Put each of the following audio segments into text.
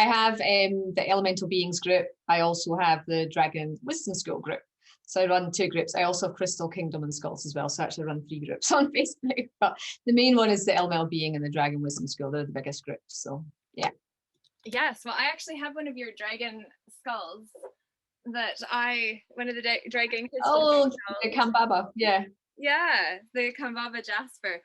I have the Elemental Beings group. I also have the Dragon Wisdom School group. So I run 2 groups. I also have Crystal Kingdom and Skulls as well. So I actually run 3 groups on Facebook. But the main one is the Elemental Being and the Dragon Wisdom School. They're the biggest groups. So yeah. Yes. Well, I actually have one of your dragon skulls one of the dragon crystals. Oh, the Kambaba. Yeah. Yeah, the Kambaba Jasper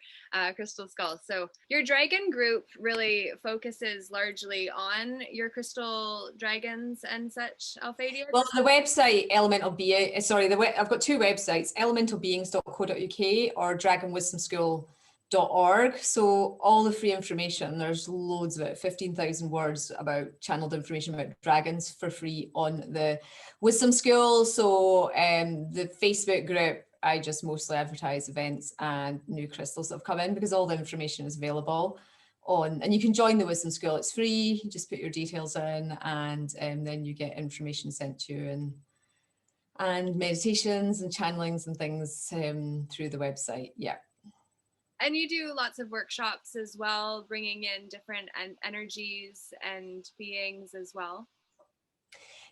crystal skull. So your dragon group really focuses largely on your crystal dragons and such, Alphedia? Well, the website Elemental Being, I've got 2 websites, elementalbeings.co.uk or dragonwisdomschool.org. So all the free information, there's loads of it, 15,000 words about channeled information about dragons for free on the Wisdom School. So the Facebook group, I just mostly advertise events and new crystals that have come in because all the information is available on, and you can join the Wisdom School. It's free. You just put your details in, and then you get information sent to you, and meditations and channelings and things through the website. Yeah. And you do lots of workshops as well, bringing in different energies and beings as well.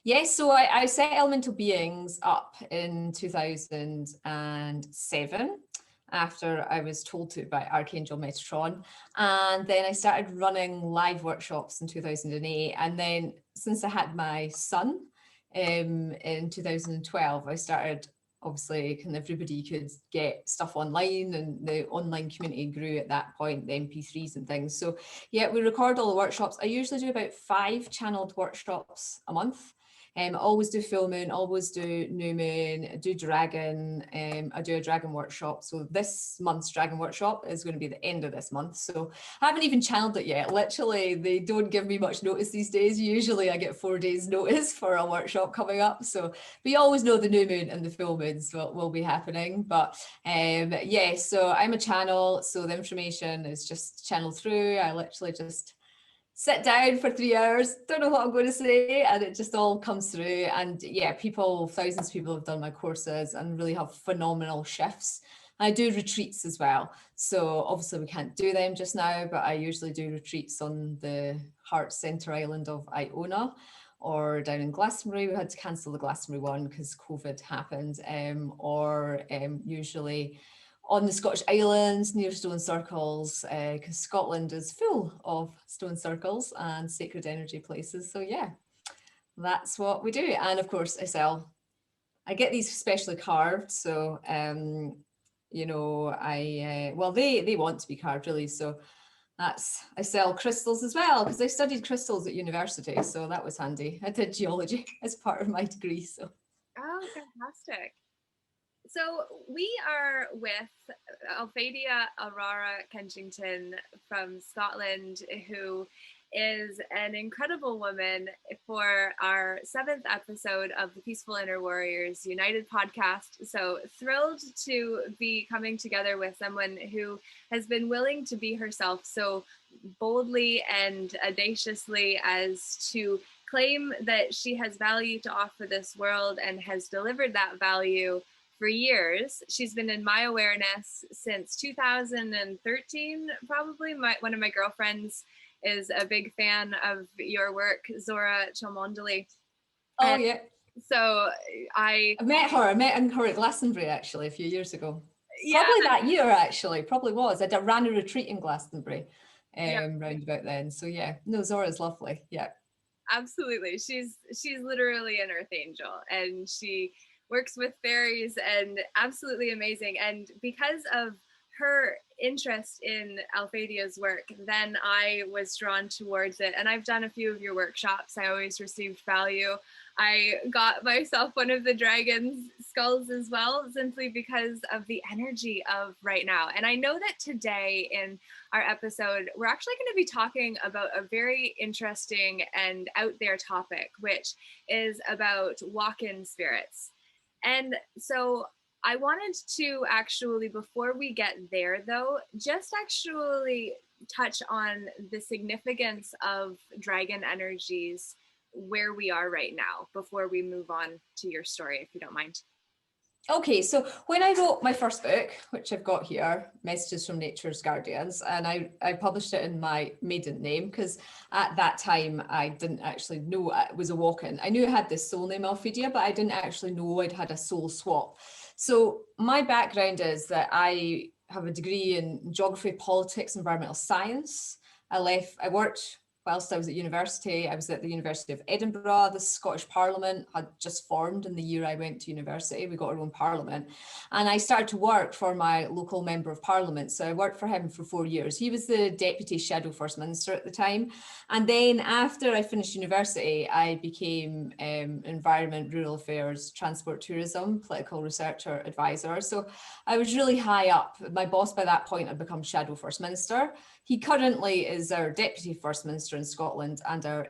Yes, so I set Elemental Beings up in 2007 after I was told to by Archangel Metatron. And then I started running live workshops in 2008. And then since I had my son in 2012, I started, obviously, kind of everybody could get stuff online, and the online community grew at that point, the MP3s and things. So yeah, we record all the workshops. I usually do about 5 channeled workshops a month. Always do full moon, always do new moon, do dragon. I do a dragon workshop. So this month's dragon workshop is going to be the end of this month. So I haven't even channeled it yet. Literally, they don't give me much notice these days. Usually I get 4 days notice for a workshop coming up. So we always know the new moon and the full moon, so it will be happening. But yeah, so I'm a channel. So the information is just channeled through. I literally just sit down for 3 hours, don't know what I'm going to say, and it just all comes through. And yeah, thousands of people have done my courses and really have phenomenal shifts. I do retreats as well. So obviously we can't do them just now, but I usually do retreats on the heart center island of Iona or down in Glastonbury. We had to cancel the Glastonbury one because COVID happened, or usually on the Scottish Islands near stone circles, because Scotland is full of stone circles and sacred energy places. So yeah, that's what we do. And of course I get these specially carved. So, you know, well, they want to be carved really. So I sell crystals as well, because I studied crystals at university. So that was handy. I did geology as part of my degree. So. Oh, fantastic. So we are with Alphedia Arara Kenchington from Scotland, who is an incredible woman, for our 7th episode of the Peaceful Inner Warriors United podcast. So thrilled to be coming together with someone who has been willing to be herself so boldly and audaciously as to claim that she has value to offer this world and has delivered that value for years. She's been in my awareness since 2013, probably. One of my girlfriends is a big fan of your work, Zora Cholmondeley. Oh, yeah. So I met her at Glastonbury actually a few years ago. Yeah. Probably that year actually, probably was. I ran a retreat in Glastonbury round about then. So yeah, no, Zora's lovely. Yeah. Absolutely. She's literally an earth angel, and she works with fairies, and absolutely amazing. And because of her interest in Alphedia's work, then I was drawn towards it. And I've done a few of your workshops. I always received value. I got myself one of the dragon's skulls as well, simply because of the energy of right now. And I know that today in our episode, we're actually going to be talking about a very interesting and out there topic, which is about walk-in spirits. And so I wanted to actually, before we get there though, just actually touch on the significance of dragon energies where we are right now before we move on to your story, if you don't mind. Okay, so when I wrote my first book, which I've got here, Messages from Nature's Guardians, and I published it in my maiden name because at that time I didn't actually know it was a walk-in. I knew I had this soul name Alphedia, but I didn't actually know I'd had a soul swap. So my background is that I have a degree in geography, politics, environmental science. I worked whilst I was at university. I was at the University of Edinburgh. The Scottish Parliament had just formed in the year I went to university. We got our own parliament. And I started to work for my local member of parliament. So I worked for him for 4 years. He was the deputy shadow first minister at the time. And then after I finished university, I became environment, rural affairs, transport, tourism, political researcher, advisor. So I was really high up. My boss by that point had become shadow first minister. He currently is our deputy first minister in Scotland and our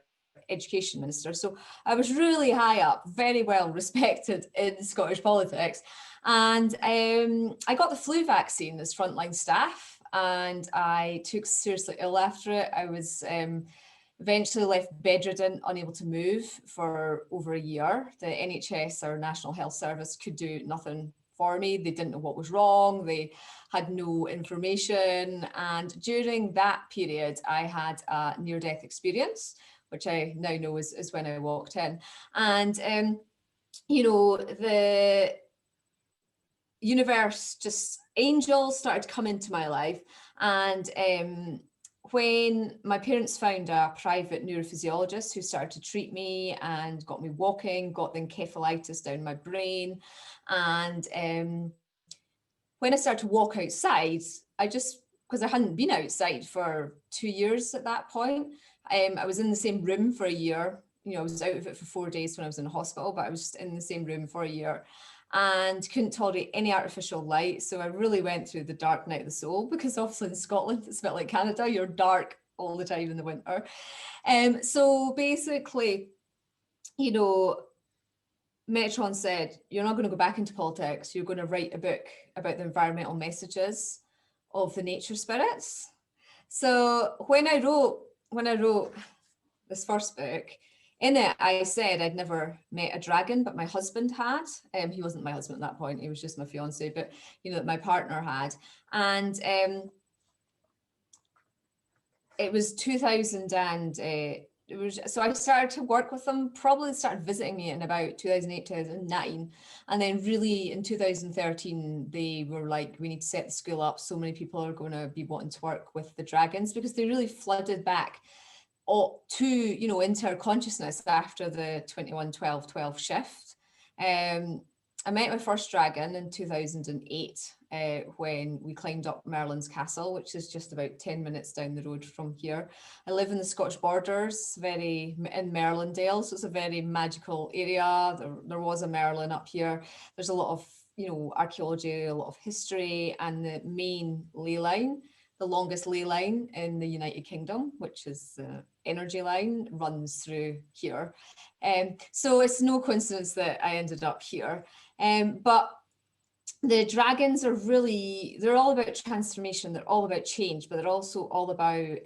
education minister. So I was really high up, very well respected in Scottish politics. And I got the flu vaccine as frontline staff, and I took seriously ill after it. I was eventually left bedridden, unable to move for over a year. The NHS, our National Health Service, could do nothing for me. They didn't know what was wrong. They had no information. And during that period, I had a near-death experience, which I now know is when I walked in. And, you know, the universe, just angels started to come into my life. And when my parents found a private neurophysiologist who started to treat me and got me walking, got the encephalitis down my brain. And when I started to walk outside, because I hadn't been outside for 2 years at that point, I was in the same room for a year. You know, I was out of it for 4 days when I was in the hospital, but I was just in the same room for a year and couldn't tolerate any artificial light. So I really went through the dark night of the soul, because obviously in Scotland, it's a bit like Canada, you're dark all the time in the winter. So basically, you know, Metatron said, you're not going to go back into politics. You're going to write a book about the environmental messages of the nature spirits. So when I wrote this first book, in it, I said I'd never met a dragon, but my husband had. He wasn't my husband at that point. He was just my fiance, but, you know, my partner had. And it was 2000 and so I started to work with them, probably started visiting me in about 2008, 2009. And then really in 2013, they were like, we need to set the school up. So many people are going to be wanting to work with the dragons, because they really flooded back to, you know, into our consciousness after the 21-12-12 shift. I met my first dragon in 2008 when we climbed up Merlin's Castle, which is just about 10 minutes down the road from here. I live in the Scottish borders, in Merlindale, so it's a very magical area. There was a Merlin up here. There's a lot of, you know, archaeology, a lot of history, and the main ley line, the longest ley line in the United Kingdom, which is the energy line, runs through here. So it's no coincidence that I ended up here. But the dragons are really, they're all about transformation, they're all about change, but they're also all about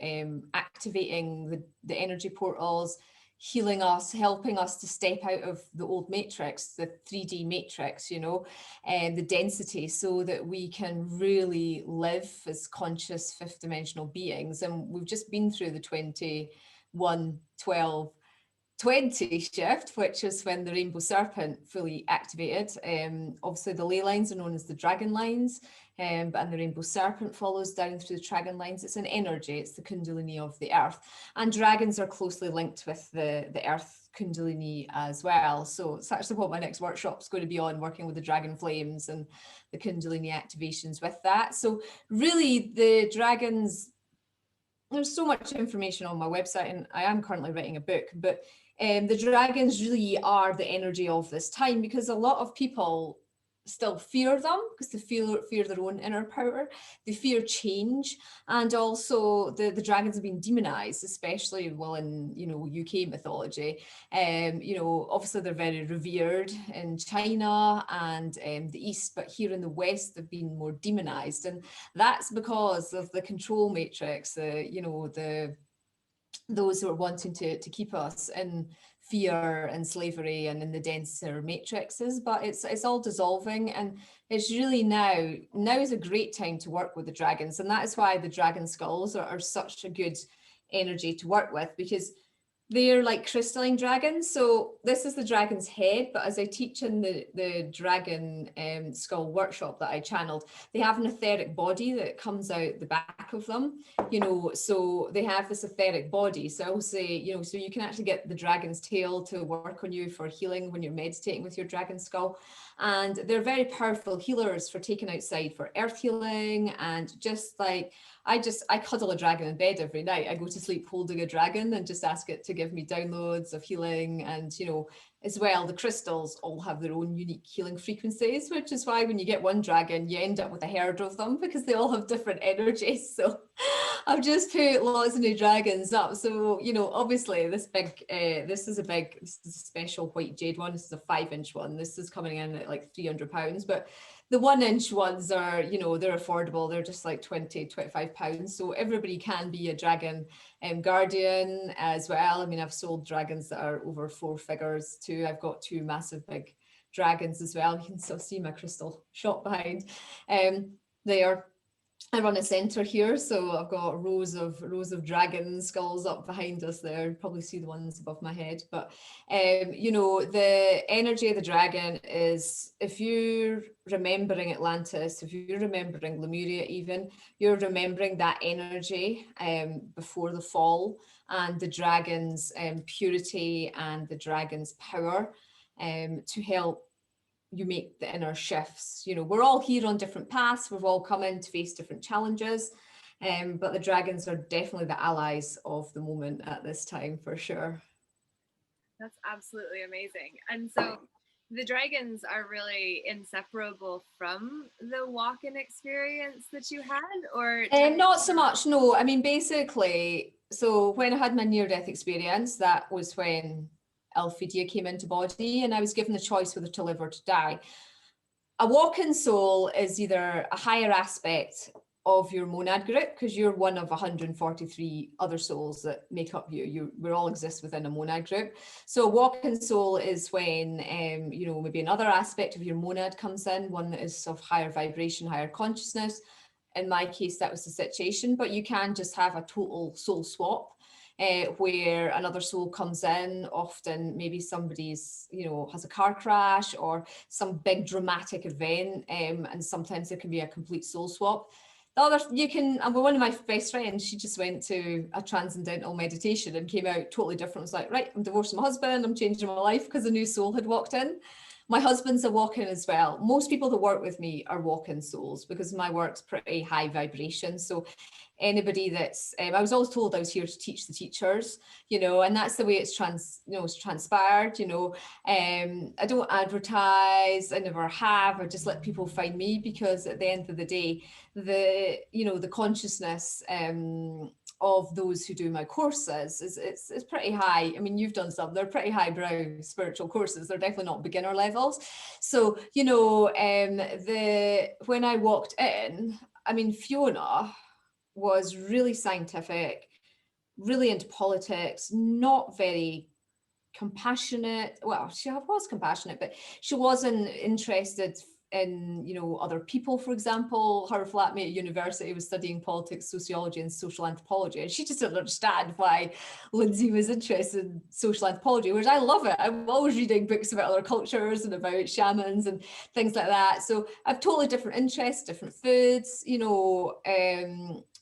activating the energy portals, healing us, helping us to step out of the old matrix, the 3D matrix, you know, and the density, so that we can really live as conscious fifth dimensional beings. And we've just been through the 21-12-20 shift, which is when the rainbow serpent fully activated. Obviously the ley lines are known as the dragon lines, and the rainbow serpent follows down through the dragon lines. It's an energy, it's the kundalini of the earth, and dragons are closely linked with the earth kundalini as well. So it's actually what my next workshop is going to be on, working with the dragon flames and the kundalini activations with that. So really the dragons, there's so much information on my website, and I am currently writing a book, but the dragons really are the energy of this time, because a lot of people still fear them, because they fear their own inner power. They fear change, and also the dragons have been demonized, especially in, you know, UK mythology. You know, obviously they're very revered in China and the East, but here in the West they've been more demonized, and that's because of the control matrix. You know, the those who are wanting to keep us in fear and slavery and in the denser matrices, but it's all dissolving, and it's really now is a great time to work with the dragons, and that is why the dragon skulls are such a good energy to work with, because they're like crystalline dragons. So this is the dragon's head, but as I teach in the dragon skull workshop that I channeled, they have an etheric body that comes out the back of them, so they have this etheric body. So I'll say, so you can actually get the dragon's tail to work on you for healing when you're meditating with your dragon skull. And they're very powerful healers for taking outside for earth healing, and just like, I cuddle a dragon in bed every night. I go to sleep holding a dragon and just ask it to give me downloads of healing. And, as well, the crystals all have their own unique healing frequencies, which is why when you get one dragon, you end up with a herd of them because they all have different energies. So I've just put lots of new dragons up. So, obviously this is a special white jade one. This is a 5-inch one. This is coming in at like £300, but the 1-inch ones are, they're affordable. They're just like £20-25. So everybody can be a dragon guardian as well. I mean, I've sold dragons that are over 4 figures too. I've got 2 massive big dragons as well. You can still see my crystal shop behind there. I run a center here, so I've got rows of dragon skulls up behind us there. You probably see the ones above my head, but the energy of the dragon is, if you're remembering Atlantis, if you're remembering Lemuria, even you're remembering that energy before the fall, and the dragon's purity and the dragon's power to help you make the inner shifts. We're all here on different paths. We've all come in to face different challenges, but the dragons are definitely the allies of the moment at this time, for sure. That's absolutely amazing. And so the dragons are really inseparable from the walk-in experience that you had, or? Not so much, no. I mean, basically, so when I had my near-death experience, that was when Alphedia came into body, and I was given the choice whether to live or to die. A walk-in soul is either a higher aspect of your monad group, because you're one of 143 other souls that make up you. We all exist within a monad group. So a walk-in soul is when maybe another aspect of your monad comes in, one that is of higher vibration, higher consciousness. In my case, that was the situation, but you can just have a total soul swap. Where another soul comes in, often maybe somebody's, has a car crash or some big dramatic event, and sometimes there can be a complete soul swap. The other, one of my best friends, she just went to a transcendental meditation and came out totally different. It was like, right, I'm divorcing my husband, I'm changing my life because a new soul had walked in. My husband's a walk-in as well. Most people that work with me are walk-in souls because my work's pretty high vibration. So anybody that's, I was always told I was here to teach the teachers, and that's the way it's transpired. I don't advertise, I never have. I just let people find me, because at the end of the day, the consciousness of those who do my courses is pretty high. I mean, you've done some, they're pretty highbrow spiritual courses. They're definitely not beginner levels. So, when I walked in, I mean, Fiona was really scientific, really into politics, not very compassionate. Well, she was compassionate, but she wasn't interested in, other people. For example, her flatmate at university was studying politics, sociology, and social anthropology, and she just didn't understand why Lindsay was interested in social anthropology, whereas I love it. I'm always reading books about other cultures and about shamans and things like that. So I've totally different interests, different foods.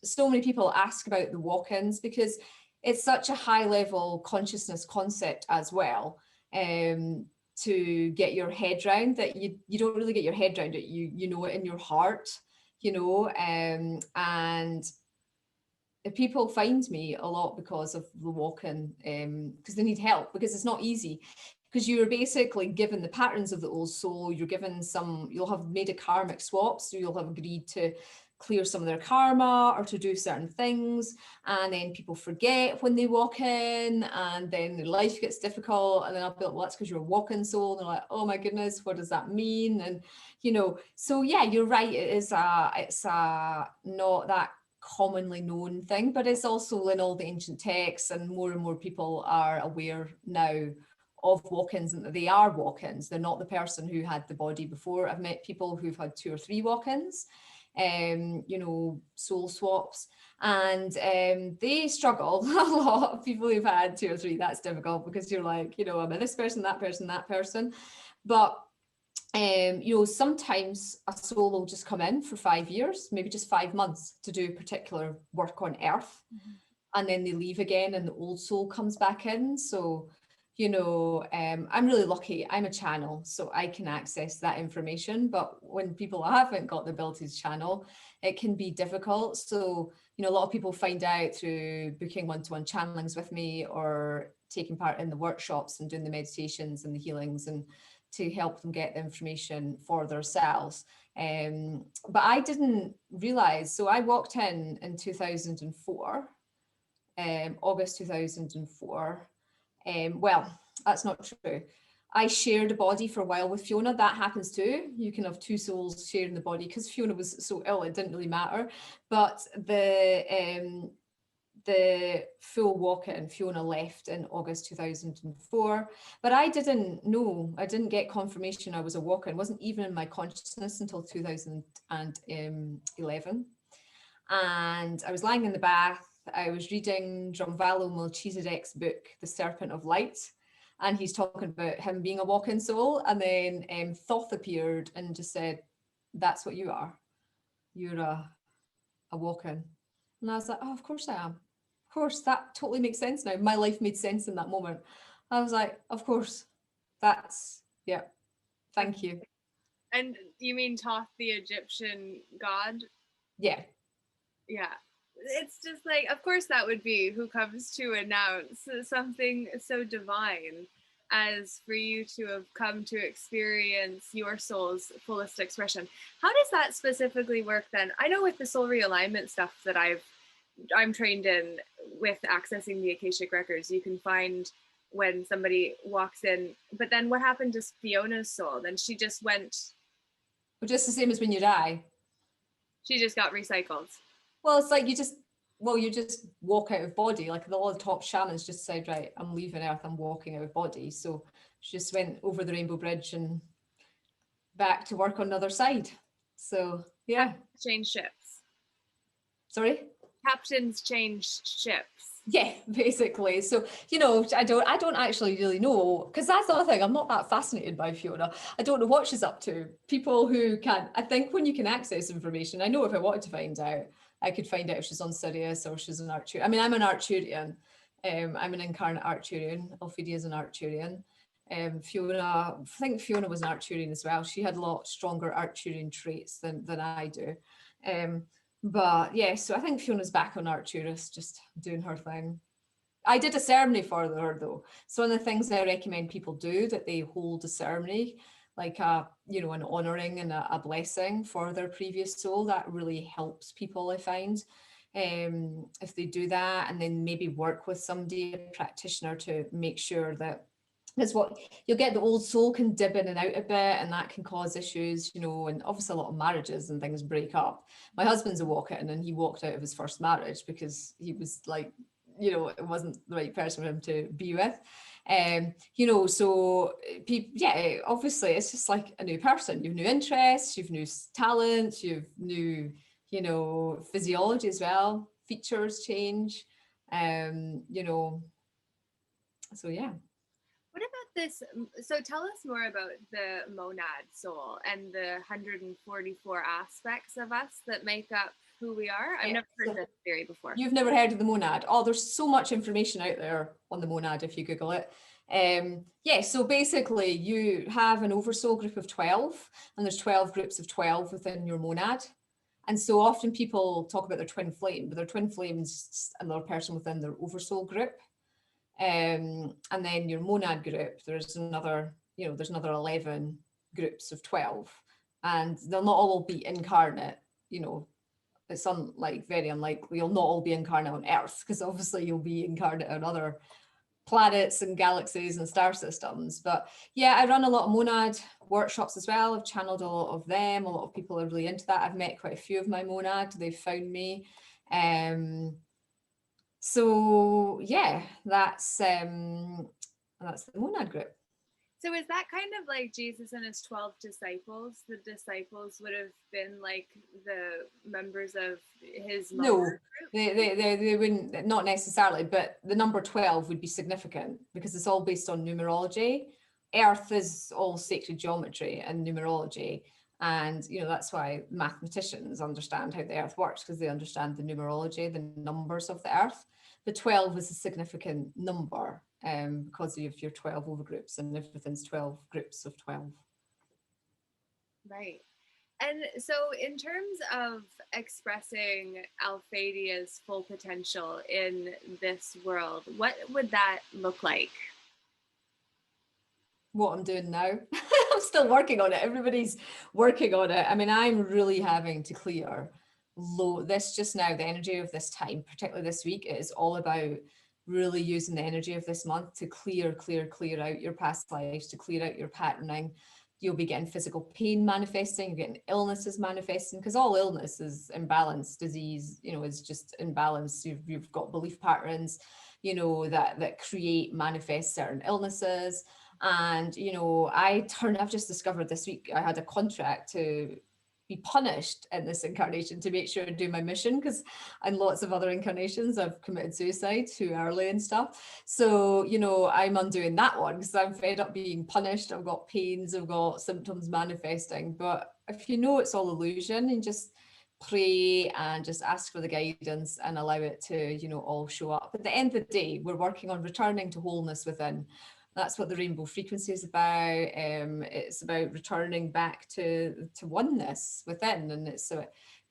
So many people ask about the walk-ins because it's such a high level consciousness concept as well. To get your head around that, you don't really get your head around it, you know it in your heart, and people find me a lot because of the walk-in, because they need help, because it's not easy, because you're basically given the patterns of the old soul, you're given you'll have made a karmic swap, so you'll have agreed to clear some of their karma or to do certain things, and then people forget when they walk in, and then their life gets difficult, and then I'll be like, well, that's because you're a walk-in soul, and they're like, oh my goodness, what does that mean? And so yeah, you're right, it's not that commonly known thing, but it's also in all the ancient texts, and more people are aware now of walk-ins, and that they are walk-ins. They're not the person who had the body before. I've met people who've had 2 or 3 walk-ins, you know, soul swaps, and they struggle a lot. Of people who've had 2 or 3, that's difficult, because you're like, you know, I'm this person, that person, that person. But you know, sometimes a soul will just come in for 5 years, maybe just 5 months, to do particular work on earth, and then they leave again and the old soul comes back in. So, you know, I'm really lucky. I'm a channel, so I can access that information. But when people haven't got the ability to channel, it can be difficult. So, you know, a lot of people find out through booking one-to-one channelings with me, or taking part in the workshops and doing the meditations and the healings, and to help them get the information for themselves. But I didn't realize, so I walked in 2004, August 2004. Well, that's not true. I shared a body for a while with Fiona. That happens too. You can have 2 souls sharing the body, because Fiona was so ill, it didn't really matter. But the full walk-in, Fiona left in August 2004, but I didn't know, I didn't get confirmation I was a walk-in. It wasn't even in my consciousness until 2011. And I was lying in the bath, I was reading Drumvalo Melchizedek's book, The Serpent of Light, and he's talking about him being a walk-in soul, and then Thoth appeared and just said, that's what you are. You're a walk-in. And I was like, oh, of course I am. Of course, that totally makes sense now. My life made sense in that moment. I was like, of course, that's, yeah, thank you. And you mean Thoth, the Egyptian god? Yeah. Yeah. It's just like, of course that would be who comes to announce something so divine as for you to have come to experience your soul's fullest expression. How does that specifically work then? I know with the soul realignment stuff that I'm trained in, with accessing the Akashic records, you can find when somebody walks in, but then what happened to Fiona's soul? Then she just went... Well, just the same as when you die. She just got recycled. Well, it's like you just walk out of body. Like all the top shamans just said, right, I'm leaving Earth, I'm walking out of body. So she just went over the Rainbow Bridge and back to work on the other side. So yeah. Change ships. Sorry? Captains changed ships. Yeah, basically. So, you know, I don't actually really know, because that's the other thing. I'm not that fascinated by Fiona. I don't know what she's up to. People who can, I think when you can access information, I know if I wanted to find out, I could find out if she's on Sirius or she's an Arcturian. I mean, I'm an Arcturian. I'm an incarnate Arcturian. Alphedia is an Arcturian. Fiona, I think Fiona was an Arcturian as well. She had a lot stronger Arcturian traits than I do. But yeah, so I think Fiona's back on Arcturus, just doing her thing. I did a ceremony for her though. So one of the things I recommend people do, that they hold a ceremony, like you know, an honoring and a blessing for their previous soul. That really helps people, I find. If they do that, and then maybe work with somebody, a practitioner, to make sure that, that's what you'll get, the old soul can dip in and out a bit, and that can cause issues, you know, and obviously a lot of marriages and things break up. My husband's a walk-in, and he walked out of his first marriage because he was like, you know, it wasn't the right person for him to be with. You know, so people, yeah, obviously it's just like a new person. You've new interests, you've new talents, you've new, you know, physiology as well, features change, you know, so yeah. What about this? So tell us more about the monad soul and the 144 aspects of us that make up who we are. I've never heard this theory before. You've never heard of the monad? Oh, there's so much information out there on the monad if you Google it. Yeah, so basically you have an oversoul group of 12, and there's 12 groups of 12 within your monad. And so often people talk about their twin flame, but their twin flame is another person within their oversoul group. And then your monad group, there's another, you know, there's another 11 groups of 12, and they'll not all be incarnate, you know. It's very unlikely you'll not all be incarnate on Earth, because obviously you'll be incarnate on other planets and galaxies and star systems. But yeah, I run a lot of monad workshops as well. I've channeled a lot of them. A lot of people are really into that. I've met quite a few of my monad. They've found me. So yeah, that's the monad group. So is that kind of like Jesus and his 12 disciples? The disciples would have been like the members of his No, group? they wouldn't, not necessarily, but the number 12 would be significant because it's all based on numerology. Earth is all sacred geometry and numerology. And, that's why mathematicians understand how the earth works, because they understand the numerology, the numbers of the earth. The 12 is a significant number because of your 12 overgroups, and everything's 12 groups of 12. Right. And so in terms of expressing Alphedia's full potential in this world, what would that look like? What I'm doing now. I'm still working on it. Everybody's working on it. I mean, I'm really having to clear this just now, the energy of this time, particularly this week. It is all about really using the energy of this month to clear out your past lives, to clear out your patterning. You'll be getting physical pain manifesting, you're getting illnesses manifesting, because all illness is imbalance. Disease, is just imbalance. You've got belief patterns, that create, manifest certain illnesses. And, I've just discovered this week, I had a contract to be punished in this incarnation to make sure I do my mission, because in lots of other incarnations I've committed suicide too early and stuff. So, I'm undoing that one because I'm fed up being punished. I've got pains, I've got symptoms manifesting. But if it's all illusion, and just pray and just ask for the guidance and allow it to, all show up. At the end of the day, we're working on returning to wholeness within. That's what the rainbow frequency is about. It's about returning back to oneness within, and it's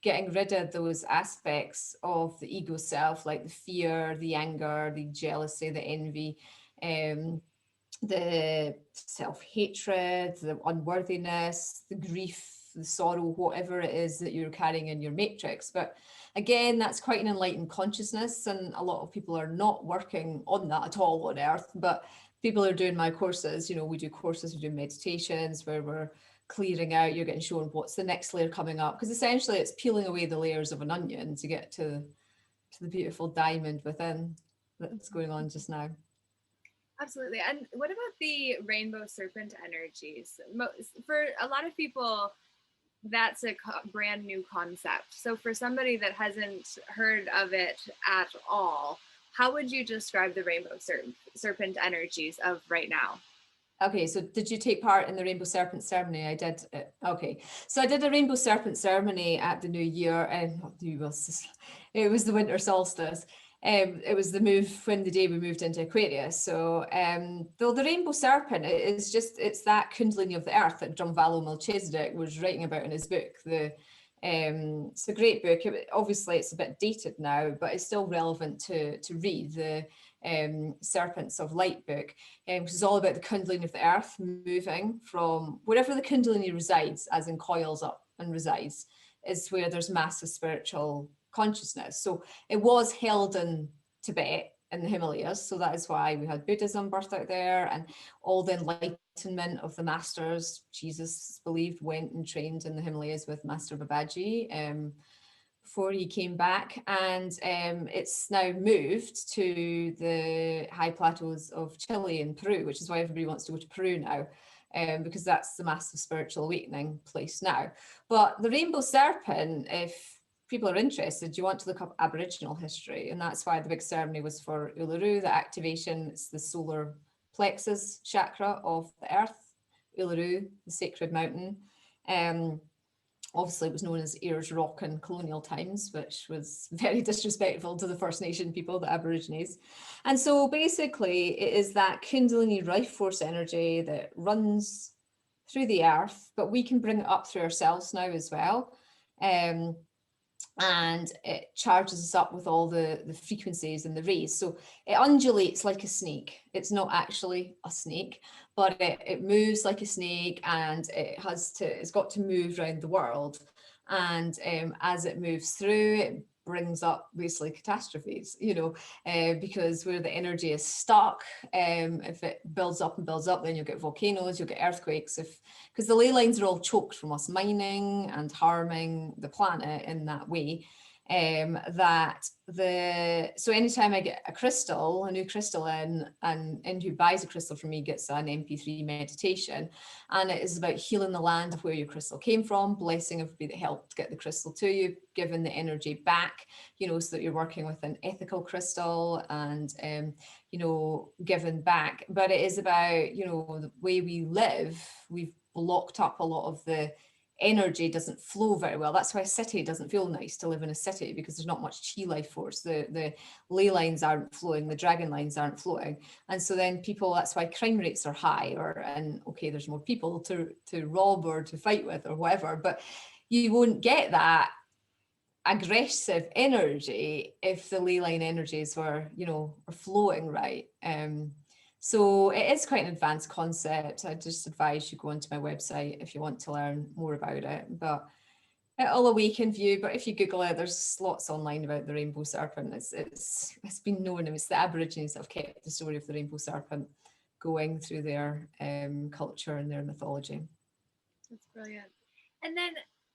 getting rid of those aspects of the ego self, like the fear, the anger, the jealousy, the envy, the self-hatred, the unworthiness, the grief, the sorrow, whatever it is that you're carrying in your matrix. But again, that's quite an enlightened consciousness, and a lot of people are not working on that at all on earth. But people are doing my courses, we do courses, we do meditations where we're clearing out, you're getting shown what's the next layer coming up, because essentially it's peeling away the layers of an onion to get to the beautiful diamond within that's going on just now. Absolutely. And what about the rainbow serpent energies? For a lot of people, that's a brand new concept. So for somebody that hasn't heard of it at all, how would you describe the rainbow serpent energies of right now? Okay, so did you take part in the Rainbow Serpent ceremony? I did. Okay, so I did a Rainbow Serpent ceremony at the New Year, and it was the winter solstice. It was the day we moved into Aquarius. So the Rainbow Serpent it's that Kundalini of the earth that Drumvalo Melchizedek was writing about in his book. It's a great book. Obviously, it's a bit dated now, but it's still relevant to read. The Serpents of Light book, which is all about the Kundalini of the earth moving from wherever the Kundalini resides, as in coils up and resides, is where there's massive spiritual consciousness. So it was held in Tibet in the Himalayas. So that is why we had Buddhism birthed out there, and all the enlightenment of the masters, Jesus believed, went and trained in the Himalayas with Master Babaji before he came back. And it's now moved to the high plateaus of Chile and Peru, which is why everybody wants to go to Peru now. Because that's the massive spiritual awakening place now. But the Rainbow Serpent, if people are interested, you want to look up Aboriginal history, and that's why the big ceremony was for Uluru, the activation. It's the solar plexus chakra of the earth, Uluru, the sacred mountain. Obviously, it was known as Ayers Rock in colonial times, which was very disrespectful to the First Nation people, the Aborigines. And so basically, it is that Kundalini life force energy that runs through the earth, but we can bring it up through ourselves now as well. And it charges us up with all the frequencies and the rays. So it undulates like a snake. It's not actually a snake, but it moves like a snake, and it's got to move around the world. And as it moves through, it brings up basically catastrophes, because where the energy is stuck, if it builds up and builds up, then you'll get volcanoes, you'll get earthquakes, because the ley lines are all choked from us mining and harming the planet in that way. so anytime I get a new crystal in, and who buys a crystal from me gets an MP3 meditation, and it is about healing the land of where your crystal came from, blessing everybody that helped get the crystal to you, giving the energy back, so that you're working with an ethical crystal, and giving back. But it is about, the way we live. We've blocked up a lot of the energy, doesn't flow very well. That's why a city doesn't feel nice to live in a city, because there's not much chi life force. The ley lines aren't flowing, the dragon lines aren't flowing. And so then people, that's why crime rates are high, and okay, there's more people to rob or to fight with or whatever, but you won't get that aggressive energy if the ley line energies are flowing right. So it is quite an advanced concept. I just advise you go onto my website if you want to learn more about it. But it'll awaken you. But if you Google it, there's lots online about the rainbow serpent. It's been known. It's the Aborigines that have kept the story of the rainbow serpent going through their culture and their mythology. That's brilliant. And then,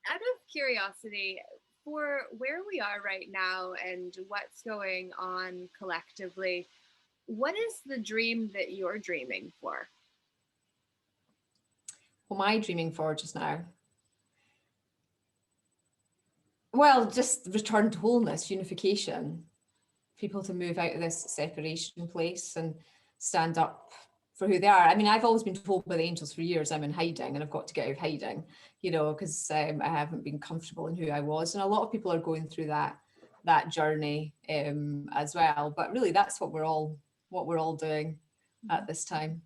out of curiosity, for where we are right now and what's going on collectively, what is the dream that you're dreaming for? What am I dreaming for just now? Well, just return to wholeness, unification, people to move out of this separation place and stand up for who they are. I mean, I've always been told by the angels for years I'm in hiding and I've got to get out of hiding, because I haven't been comfortable in who I was. And a lot of people are going through that journey as well. But really, that's what we're all doing at this time.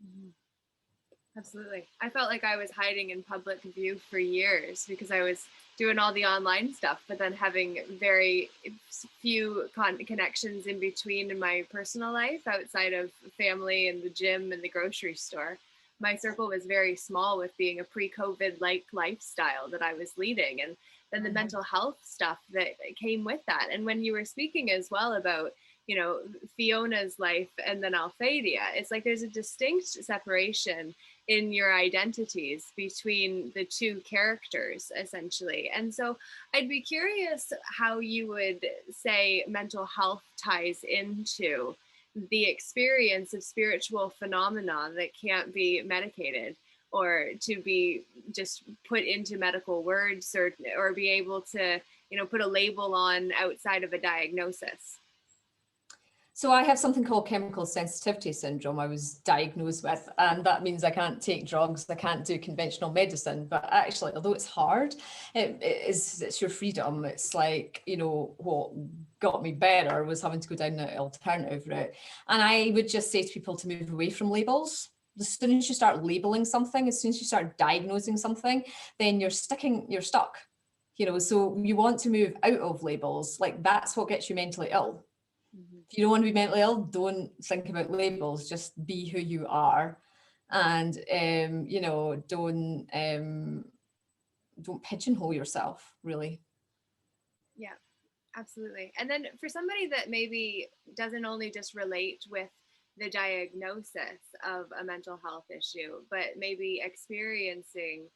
Mm-hmm. Absolutely. I felt like I was hiding in public view for years because I was doing all the online stuff, but then having very few connections in between in my personal life outside of family and the gym and the grocery store. My circle was very small with being a pre-COVID-like lifestyle that I was leading, and then the mental health stuff that came with that. And when you were speaking as well about Fiona's life and then Alphedia, it's like there's a distinct separation in your identities between the two characters, essentially. And so I'd be curious how you would say mental health ties into the experience of spiritual phenomena that can't be medicated or to be just put into medical words, or be able to, put a label on outside of a diagnosis. So I have something called chemical sensitivity syndrome I was diagnosed with, and that means I can't take drugs, I can't do conventional medicine. But actually, although it's hard, it's your freedom. It's like, what got me better was having to go down the alternative route. And I would just say to people to move away from labels. As soon as you start labeling something, as soon as you start diagnosing something, then you're stuck. So you want to move out of labels. Like, that's what gets you mentally ill. If you don't want to be mentally ill, don't think about labels, just be who you are. And, don't pigeonhole yourself, really. Yeah, absolutely. And then for somebody that maybe doesn't only just relate with the diagnosis of a mental health issue, but maybe experiencing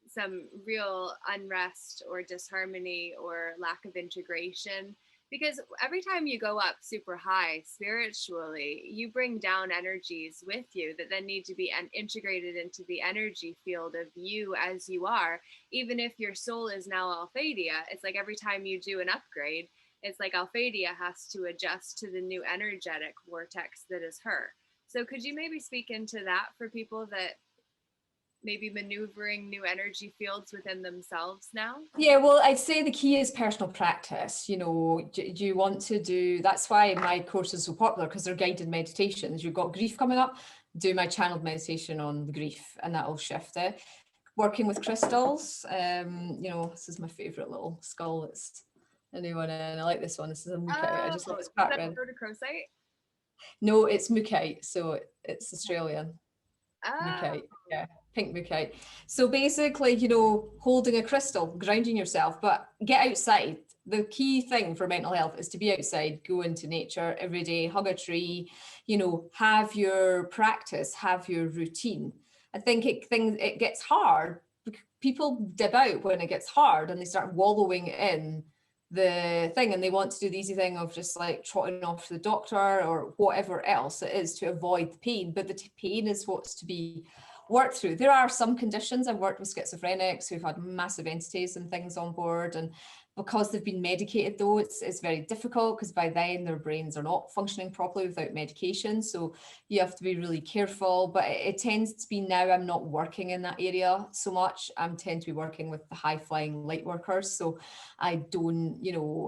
some real unrest or disharmony or lack of integration, because every time you go up super high spiritually, you bring down energies with you that then need to be integrated into the energy field of you as you are. Even if your soul is now Alphedia, it's like every time you do an upgrade, it's like Alphedia has to adjust to the new energetic vortex that is her. So could you maybe speak into that for people that maybe maneuvering new energy fields within themselves now? Yeah, well, I'd say the key is personal practice. Do you want to do, that's why my course is so popular, because they're guided meditations. You've got grief coming up, do my channeled meditation on the grief, and that'll shift it. Working with crystals, this is my favorite little skull. It's a new one, and I like this one. This is a mookaite. I just love this background. Rhodochrosite? No, it's mookaite, so it's Australian. Oh. Mookaite, yeah, pink mookaite. So basically, holding a crystal, grounding yourself, but get outside. The key thing for mental health is to be outside, go into nature every day, hug a tree, have your practice, have your routine. I think it gets hard. People dip out when it gets hard and they start wallowing in the thing, and they want to do the easy thing of just like trotting off to the doctor or whatever else it is to avoid the pain. But the pain is what's to be worked through. There are some conditions. I've worked with schizophrenics who've had massive entities and things on board, and because they've been medicated, though, it's very difficult, because by then their brains are not functioning properly without medication. So you have to be really careful. But it tends to be, now I'm not working in that area so much. I tend to be working with the high flying light workers. So I don't,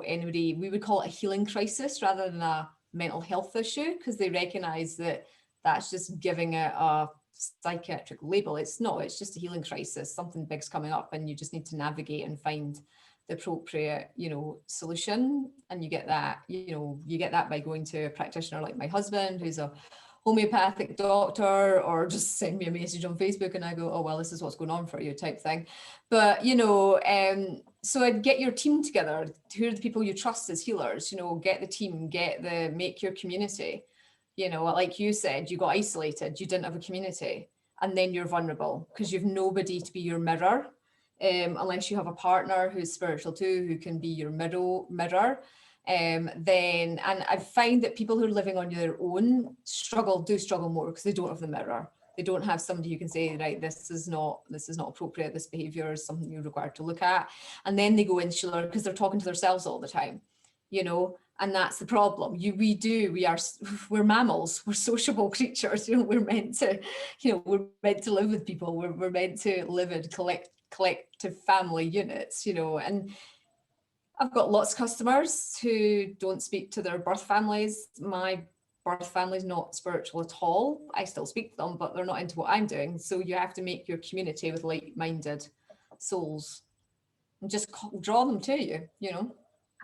anybody, we would call it a healing crisis rather than a mental health issue, because they recognize that that's just giving it a psychiatric label. It's not, it's just a healing crisis. Something big's coming up and you just need to navigate and find the appropriate, solution. And you get that, you get that by going to a practitioner like my husband, who's a homeopathic doctor, or just send me a message on Facebook and I go, oh, well, this is what's going on for you type thing. But, so I'd get your team together. Who are the people you trust as healers? Get the team, make your community. Like you said, you got isolated, you didn't have a community, and then you're vulnerable because you've nobody to be your mirror. Unless you have a partner who's spiritual too, who can be your mirror. And I find that people who are living on their own struggle more because they don't have the mirror. They don't have somebody who can say, right, this is not appropriate. This behavior is something you're required to look at. And then they go insular because they're talking to themselves all the time, and that's the problem. We're mammals, we're sociable creatures. We're meant to live with people. We're meant to live in collective family units, and I've got lots of customers who don't speak to their birth families. My birth family is not spiritual at all. I still speak to them, but they're not into what I'm doing. So you have to make your community with like-minded souls and just draw them to you,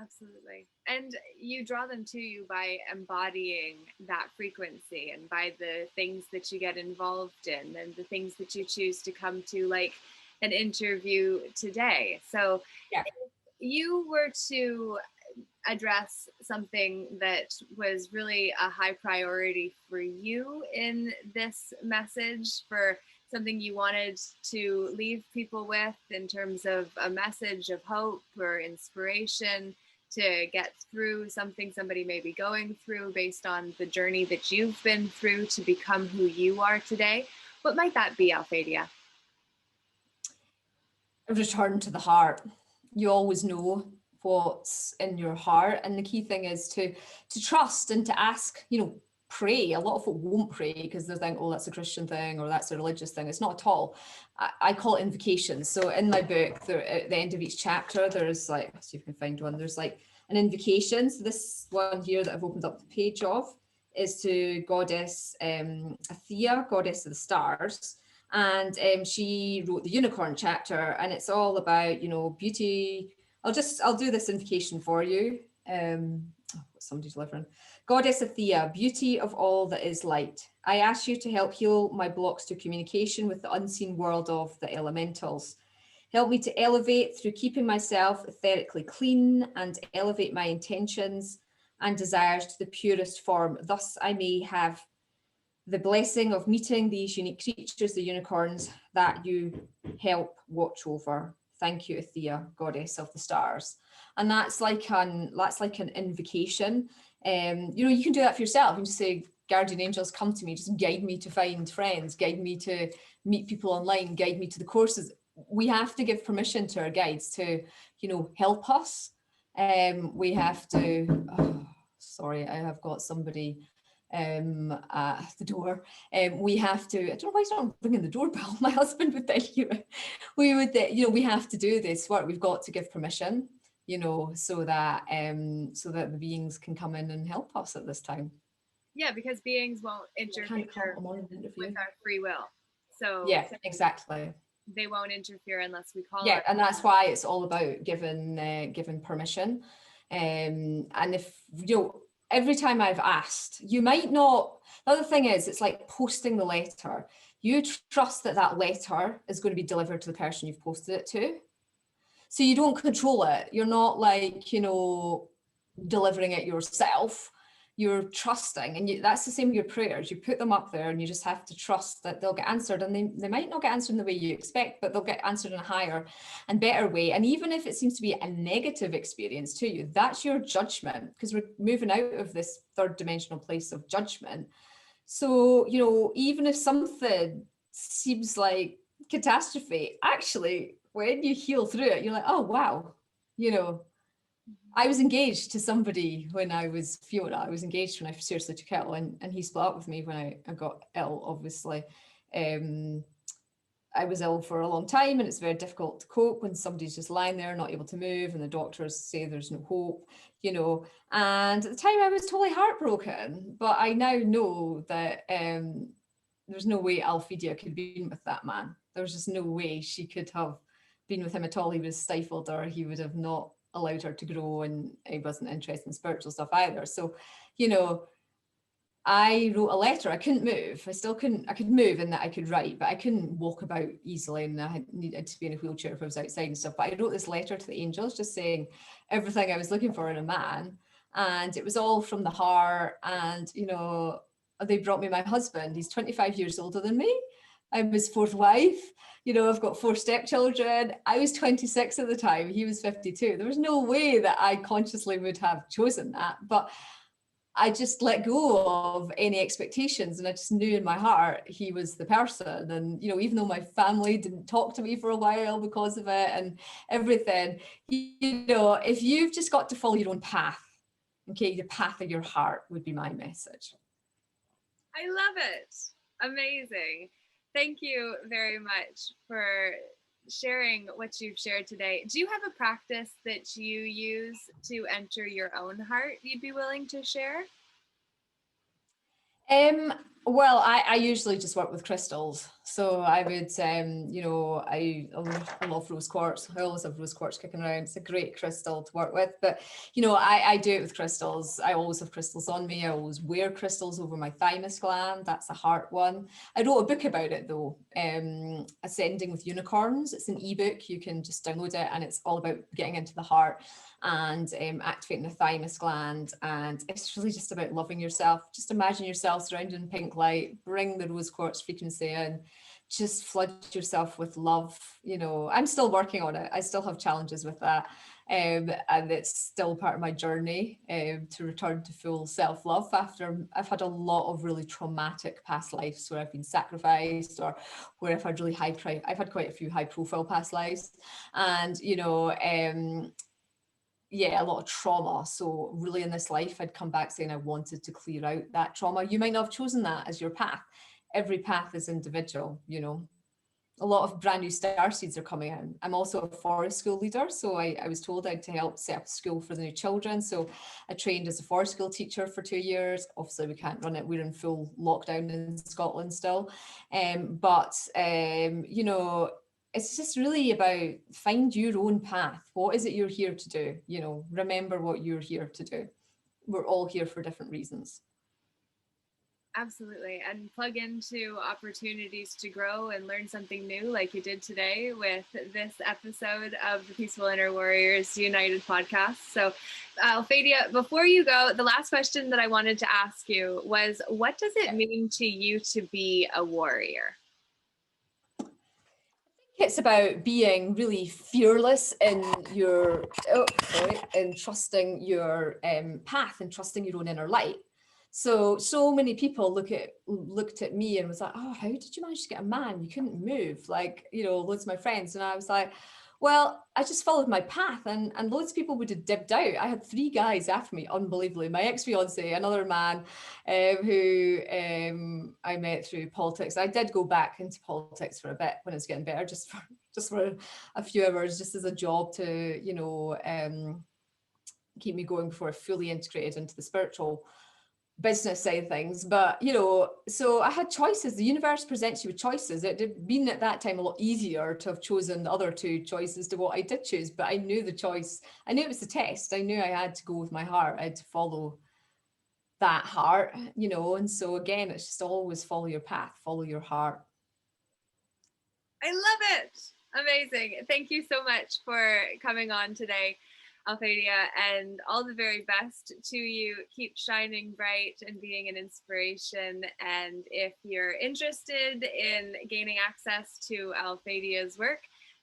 Absolutely. And you draw them to you by embodying that frequency and by the things that you get involved in and the things that you choose to come to, like an interview today. So yeah. If you were to address something that was really a high priority for you in this message, for something you wanted to leave people with in terms of a message of hope or inspiration to get through something somebody may be going through based on the journey that you've been through to become who you are today, what might that be, Alphedia? Return to the heart. You always know what's in your heart, and the key thing is to trust and to ask, pray. A lot of folk won't pray because they think, oh, that's a Christian thing or that's a religious thing. It's not at all. I call it invocations. So in my book, at the end of each chapter, there's like, let's see if we can find one, there's like an invocation. So this one here that I've opened up the page of is to Goddess Althea, Goddess of the Stars. And she wrote the unicorn chapter, and it's all about, beauty. I'll do this invocation for you. Somebody's delivering. Goddess Althea, beauty of all that is light. I ask you to help heal my blocks to communication with the unseen world of the elementals. Help me to elevate through keeping myself etherically clean and elevate my intentions and desires to the purest form. Thus I may have the blessing of meeting these unique creatures, the unicorns, that you help watch over. Thank you, Althea, Goddess of the Stars. And that's like an invocation. You can do that for yourself. You can just say, guardian angels, come to me, just guide me to find friends, guide me to meet people online, guide me to the courses. We have to give permission to our guides to, help us. We have to, sorry, I have got somebody at the door. We have to, I don't know why he's not ringing the doorbell. My husband would tell you, we have to do this work. We've got to give permission, so that the beings can come in and help us at this time. Yeah, because beings won't interfere with our free will. So yeah, exactly. They won't interfere unless we call. Yeah, and that's why it's all about giving permission. And if every time I've asked, you might not. The other thing is, it's like posting the letter. You trust that letter is going to be delivered to the person you've posted it to. So you don't control it. You're not like, delivering it yourself. you're trusting, and that's the same with your prayers. You put them up there and you just have to trust that they'll get answered, and they might not get answered in the way you expect, but they'll get answered in a higher and better way. And even if it seems to be a negative experience to you, that's your judgment, because we're moving out of this third dimensional place of judgment. So, you know, even if something seems like catastrophe, actually, when you heal through it, you're like, oh, wow, you know, I was engaged to somebody when I was Fiona. I was engaged when I seriously took ill, and he split up with me when I got ill, obviously. I was ill for a long time, and it's very difficult to cope when somebody's just lying there, not able to move, and the doctors say there's no hope, you know. And at the time I was totally heartbroken, but I now know that there's no way Alphedia could have been with that man. There's just no way she could have been with him at all. He would have stifled her. He would have not allowed her to grow, and he wasn't interested in spiritual stuff either. So, you know, I wrote a letter. I couldn't move. I could move in that I could write, but I couldn't walk about easily, and I needed to be in a wheelchair if I was outside and stuff. But I wrote this letter to the angels just saying everything I was looking for in a man. And it was all from the heart. And, you know, they brought me my husband. He's 25 years older than me. I'm his fourth wife. You know, I've got 4 stepchildren. I was 26 at the time. He was 52. There was no way that I consciously would have chosen that. But I just let go of any expectations, and I just knew in my heart he was the person. And, you know, even though my family didn't talk to me for a while because of it and everything, you know, if you've just got to follow your own path, okay, the path of your heart would be my message. I love it. Amazing. Thank you very much for sharing what you've shared today. Do you have a practice that you use to enter your own heart you'd be willing to share? Well, I usually just work with crystals. So I would, you know, I love rose quartz. I always have rose quartz kicking around. It's a great crystal to work with. But, you know, I do it with crystals. I always have crystals on me. I always wear crystals over my thymus gland. That's a heart one. I wrote a book about it, though, Ascending with Unicorns. It's an ebook. You can just download it, and it's all about getting into the heart and activating the thymus gland. And it's really just about loving yourself. Just imagine yourself surrounded in pink light, bring the rose quartz frequency in, just flood yourself with love. You know, I'm still working on it. I still have challenges with that. And it's still part of my journey to return to full self-love after I've had a lot of really traumatic past lives where I've been sacrificed, or where I've had I've had quite a few high profile past lives. And, you know, yeah, a lot of trauma. So really in this life, I'd come back saying I wanted to clear out that trauma. You might not have chosen that as your path. Every path is individual, you know. A lot of brand new star seeds are coming in. I'm also a forest school leader. So I was told I had to help set up a school for the new children. So I trained as a forest school teacher for 2 years. Obviously we can't run it. We're in full lockdown in Scotland still. But you know, it's just really about find your own path. What is it you're here to do? You know, remember what you're here to do. We're all here for different reasons. Absolutely. And plug into opportunities to grow and learn something new, like you did today with this episode of the Peaceful Inner Warriors United podcast. So, Alphedia, before you go, the last question that I wanted to ask you was, what does it mean to you to be a warrior? It's about being really fearless in your, in trusting your path and trusting your own inner light. So many people looked at me and was like, oh, how did you manage to get a man? You couldn't move, like, you know, loads of my friends. And I was like, well, I just followed my path, and loads of people would have dipped out. I had 3 guys after me, unbelievably. My ex-fiance, another man who I met through politics. I did go back into politics for a bit when it was getting better, just for a few hours, just as a job to, you know, keep me going before I fully integrated into the spiritual business side of things. But, you know, so I had choices. The universe presents you with choices. It had been at that time a lot easier to have chosen the other 2 choices to what I did choose, but I knew the choice. I knew it was the test. I knew I had to go with my heart. I had to follow that heart, you know. And so again, it's just always follow your path, follow your heart. I love it. Amazing. Thank you so much for coming on today. Alphedia, and all the very best to you. Keep shining bright and being an inspiration. And if you're interested in gaining access to Alphedia's work,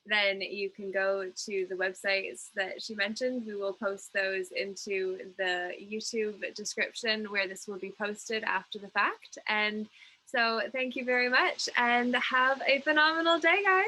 then you can go to the websites that she mentioned. We will post those into the YouTube description where this will be posted after the fact. And so thank you very much and have a phenomenal day, guys.